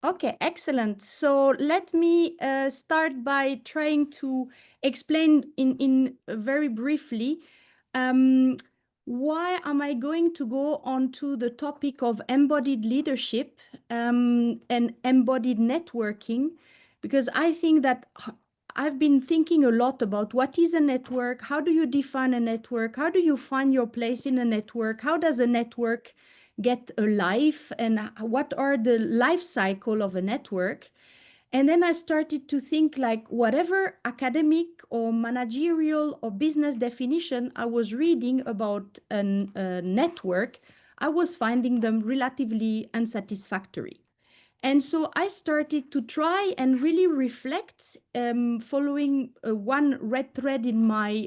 Okay, excellent. So let me start by trying to explain in very briefly um, why am I going to go on to the topic of embodied leadership and embodied networking, because I think that I've been thinking a lot about what is a network, how do you define a network, how do you find your place in a network, how does a network get a life, and what are the life cycle of a network. And then I started to think like whatever academic or managerial or business definition I was reading about a network, I was finding them relatively unsatisfactory. And so I started to try and really reflect, following one red thread in my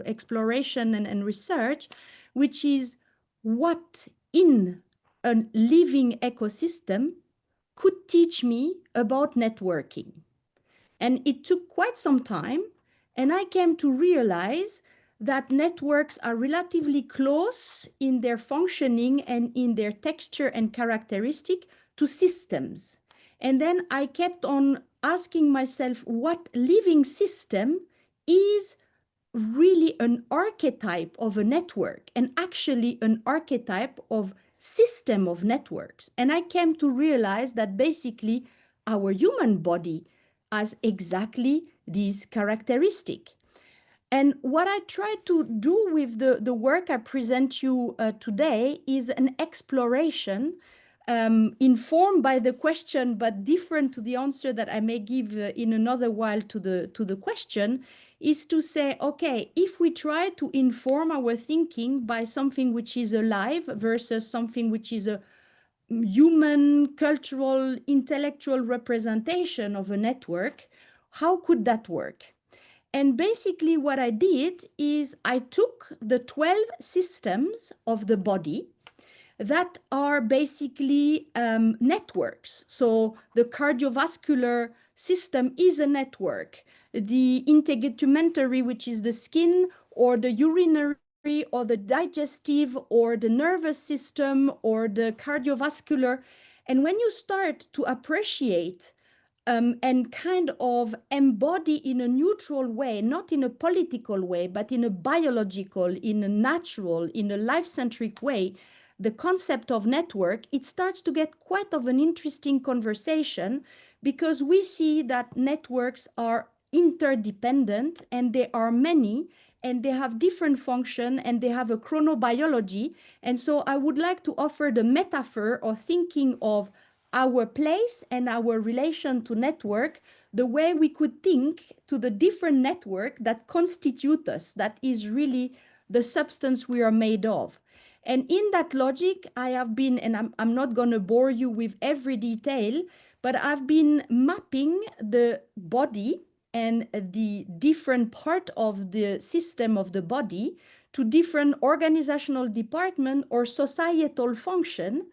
exploration and research, which is what in a living ecosystem could teach me about networking. And it took quite some time. And I came to realize that networks are relatively close in their functioning and in their texture and characteristic to systems. And then I kept on asking myself what living system is really an archetype of a network and actually an archetype of system of networks. And I came to realize that basically our human body has exactly these characteristic. And what I try to do with the work I present you today is an exploration, informed by the question, but different to the answer that I may give in another while to the question, is to say, okay, if we try to inform our thinking by something which is alive versus something which is a human, cultural, intellectual representation of a network, how could that work? And basically, what I did is I took the 12 systems of the body that are basically networks. So the cardiovascular system is a network. The integumentary, which is the skin, or the urinary, or the digestive, or the nervous system, or the cardiovascular. And when you start to appreciate and kind of embody in a neutral way, not in a political way, but in a biological, in a natural, in a life-centric way, the concept of network, it starts to get quite of an interesting conversation, because we see that networks are interdependent and there are many, and they have different function, and they have a chronobiology. And so I would like to offer the metaphor or thinking of our place and our relation to network, the way we could think to the different network that constitute us, that is really the substance we are made of. And in that logic, I have been, and I'm not going to bore you with every detail, but I've been mapping the body and the different part of the system of the body to different organizational department or societal function,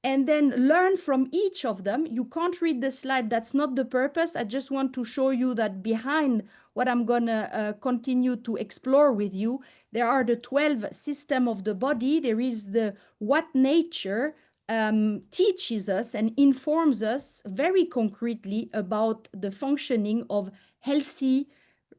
and then learn from each of them. You can't read the slide. That's not the purpose. I just want to show you that behind what I'm going to continue to explore with you, there are the 12 system of the body. There is the what nature teaches us and informs us very concretely about the functioning of healthy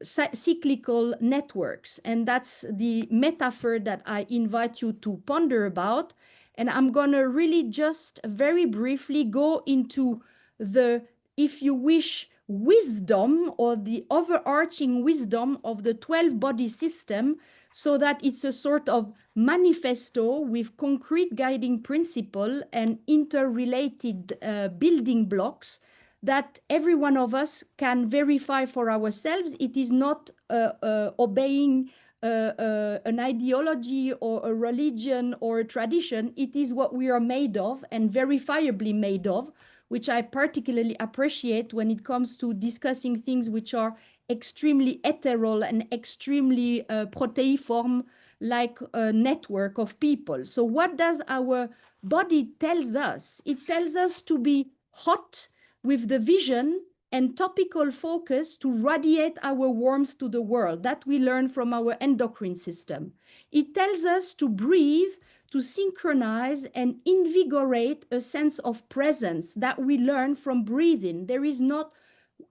cyclical networks. And that's the metaphor that I invite you to ponder about. And I'm going to really just very briefly go into the, if you wish, wisdom or the overarching wisdom of the 12 body system, so that it's a sort of manifesto with concrete guiding principle and interrelated building blocks that every one of us can verify for ourselves. It is not obeying an ideology or a religion or a tradition. It is what we are made of and verifiably made of, which I particularly appreciate when it comes to discussing things which are extremely ethereal and extremely proteiform, like a network of people. So what does our body tells us? It tells us to be hot with the vision and topical focus to radiate our warmth to the world. That we learn from our endocrine system. It tells us to breathe, to synchronize and invigorate a sense of presence that we learn from breathing. There is not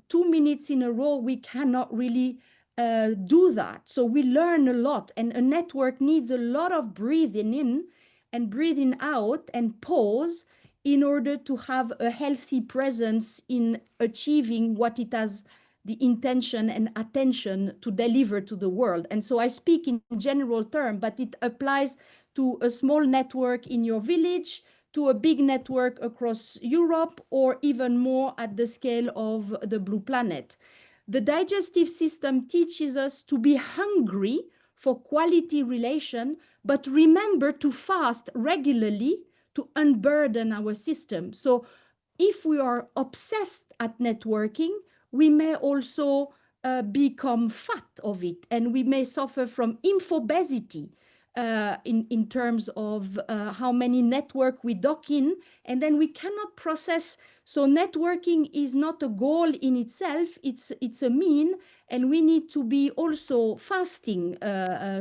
2 minutes in a row, we cannot really do that. So we learn a lot, and a network needs a lot of breathing in and breathing out and pause in order to have a healthy presence in achieving what it has the intention and attention to deliver to the world. And so I speak in general term, but it applies to a small network in your village, to a big network across Europe, or even more at the scale of the blue planet. The digestive system teaches us to be hungry for quality relation, but remember to fast regularly to unburden our system. So if we are obsessed at networking, we may also become fat of it, and we may suffer from infobesity in terms of how many network we dock in, and then we cannot process. So networking is not a goal in itself, it's a mean, and we need to be also fasting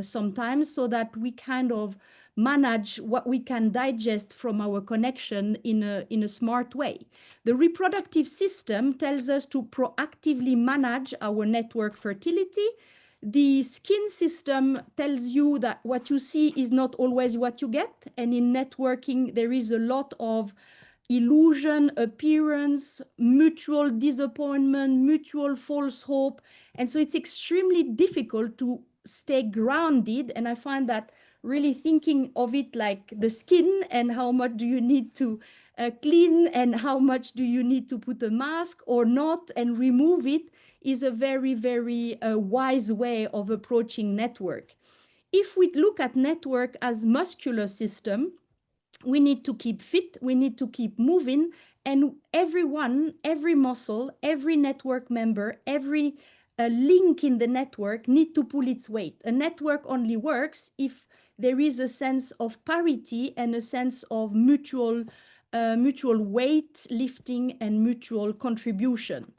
sometimes so that we kind of manage what we can digest from our connection in a smart way. The reproductive system tells us to proactively manage our network fertility. The skin system tells you that what you see is not always what you get. And in networking, there is a lot of illusion, appearance, mutual disappointment, mutual false hope. And so it's extremely difficult to stay grounded. And I find that really thinking of it like the skin, and how much do you need to clean, and how much do you need to put a mask or not and remove it, is a very, very wise way of approaching network. If we look at network as muscular system, we need to keep fit, we need to keep moving, and everyone, every muscle, every network member, every link in the network need to pull its weight. A network only works if there is a sense of parity and a sense of mutual weight lifting and mutual contribution.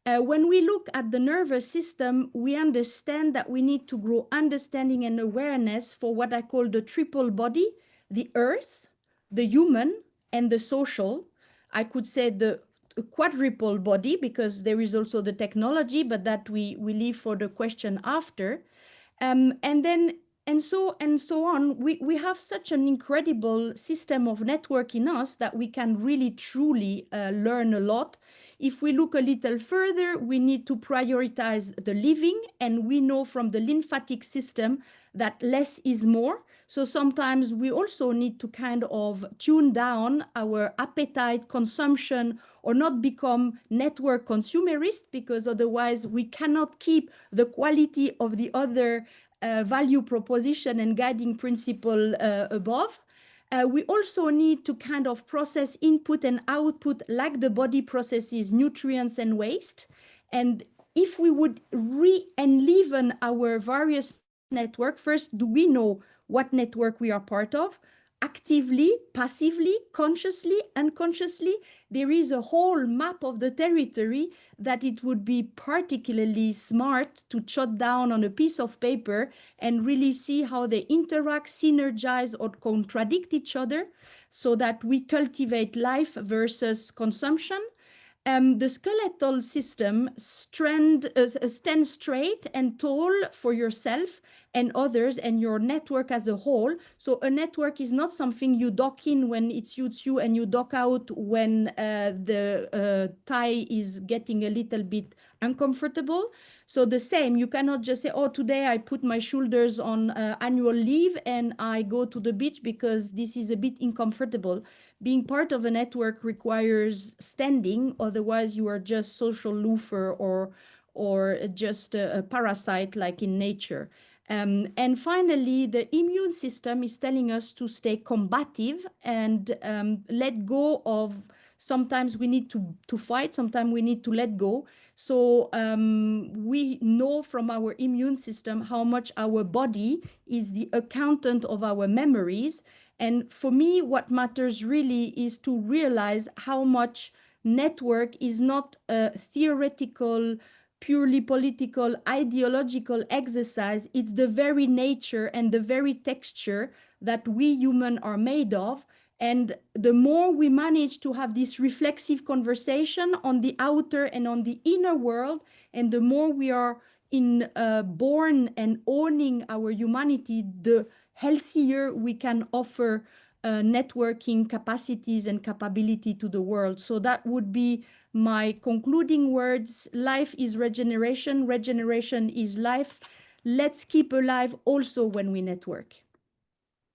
When we look at the nervous system, we understand that we need to grow understanding and awareness for what I call the triple body: the earth, the human, and the social. I could say the quadruple body, because there is also the technology, but that we leave for the question after. And then and so on. We have such an incredible system of network in us that we can really truly learn a lot. If we look a little further, we need to prioritize the living, and we know from the lymphatic system that less is more. So sometimes we also need to kind of tune down our appetite, consumption, or not become network consumerist, because otherwise we cannot keep the quality of the other value proposition and guiding principle above. We also need to kind of process input and output like the body processes nutrients and waste. And if we would re-enliven our various network, first, do we know what network we are part of? Actively, passively, consciously, unconsciously, there is a whole map of the territory that it would be particularly smart to jot down on a piece of paper and really see how they interact, synergize, or contradict each other, so that we cultivate life versus consumption. The skeletal system stand straight and tall for yourself and others and your network as a whole. So a network is not something you dock in when it suits you and you dock out when the tie is getting a little bit uncomfortable. So the same, you cannot just say, oh, today I put my shoulders on annual leave and I go to the beach because this is a bit uncomfortable. Being part of a network requires standing, otherwise you are just social loafer or just a parasite like in nature. And finally, the immune system is telling us to stay combative and let go of, sometimes we need to fight, sometimes we need to let go. So we know from our immune system how much our body is the accountant of our memories. And for me, what matters really is to realize how much network is not a theoretical, purely political, ideological exercise. It's the very nature and the very texture that we human are made of. And the more we manage to have this reflexive conversation on the outer and on the inner world, and the more we are born and owning our humanity, the healthier we can offer networking capacities and capability to the world. So that would be my concluding words. Life is regeneration. Regeneration is life. Let's keep alive also when we network.